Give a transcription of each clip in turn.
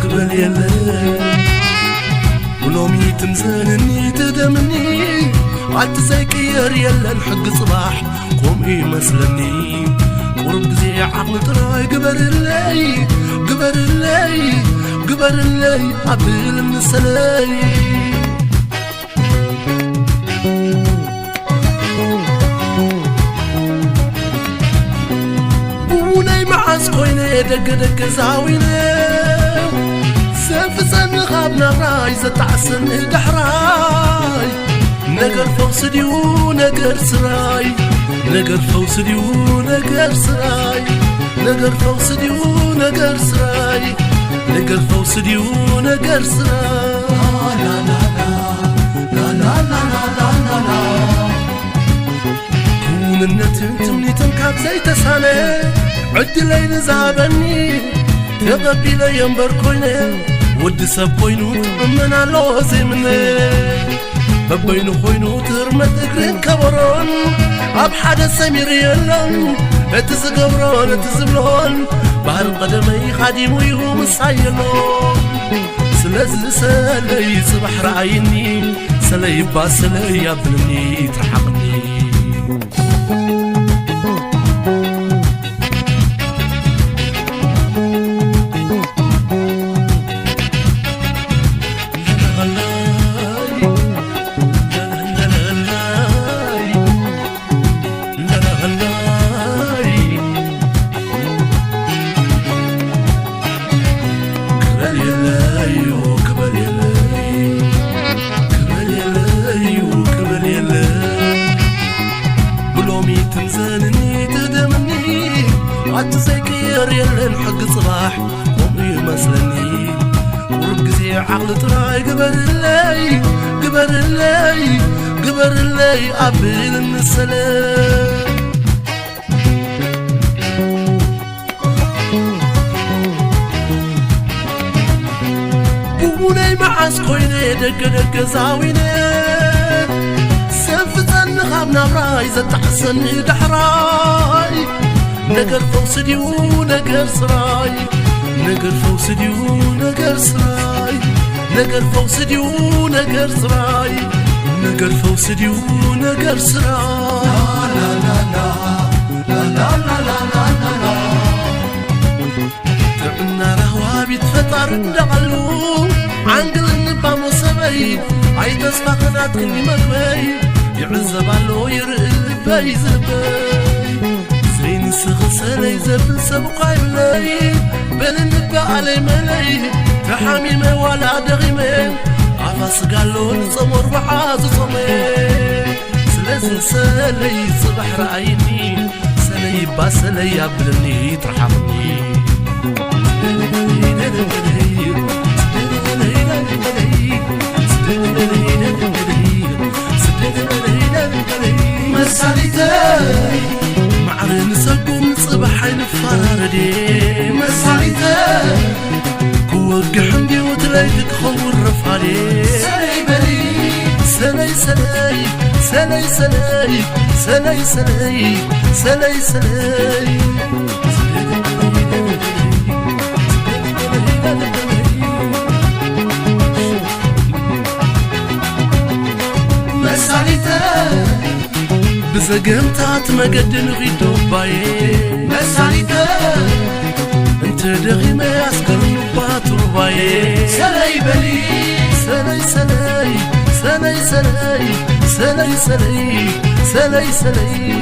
كبل يلي ولومي تمزانني تدمني عالتسيكير يلا الحق صباح قومي مسلني ورب زي عقل تراي قبر اللي قبر اللي قبر اللي عبيل من السلاي وناي معاس خويني دق دق زاويني سنف سن خابنا راي زتعسن الدحراي نقر فوسديو نقر سراي نقر فوسديو نقر سراي نقر فوسديو نقر سراي نقر فوسديو نقر سراي لا لا لا لا لا لا لا لا كون النتن تمني تنكاب زي تساني عد لي نزابني تغبي لي ينبر كويني ود سب كوينو تمن على زمني ببينو خوينو ترمت اقرين كبرون اب حدا سمير يلون اتزقبرون اتزبلون بحر قدمي خادمو يهوم السايلون سلازل سلي صبح رعيني سلي باسلي يابنني ترحقني عالتسيكير يلا الحق صباح قومي مسلني ورقزي عقل تراي قبر اللي قبر اللي قبر اللي عبيل من السلام بوني معاس خويني دق دق زاويني سنف خابنا براي زتحسن دحراي نقر فوسديو نقر سراي نقر فوسديو نقر سراي نقر فوسديو نقر سراي نقر فوسديو نقر سراي لا لا لا لا لا لا لا لا تعنا رهوابي تفتر ندغلو عنقل النبام وسبي عيد اسمع قنات كني مقبي يعزبالو يرقل الباي زبي زين سغسلي زبل سبقاي بلاي بل النبا علي ملاي تحامي ما ولا دغيمين عفاس قالو نصمر بحاز صمين سلازل سلي صبح رأيني سلي باسلي يابلني ترحمني مساليتي معرن سقوم صبح الفاردي مساليتي كوق حمدي وتلاقي تخور رفالي سلي بلي سلي سلي سلي سلي سلي سلي سلي سلي بزقمتات مقدن غيدو باي مساليتا انت دغي ما يسكر نبات رباي سلي بلي سلي سلي سلي سلي سلي سلي سلي سلي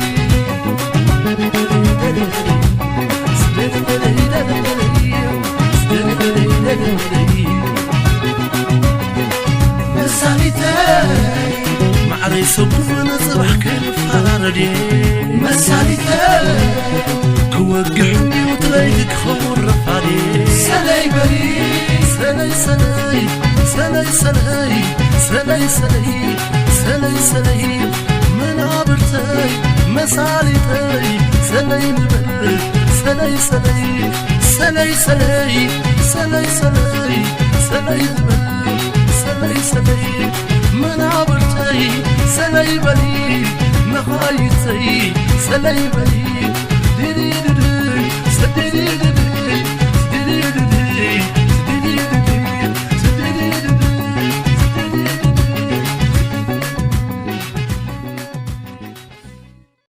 مساليتا معري سبونا صبح كيف فاردي مساليتا كوق حمدي وتلاقيك خور رفالي سلي بلي سلي سلي سلي سلي سلي سلي سلي سلي من عبرتي مسالتي سلي نبل سلي سلي سلي سلي سلي سلي سلي نبل سلي سلي من عبرتي سلي بلي مخايتي سلي بلي ديري ديري سديري ديري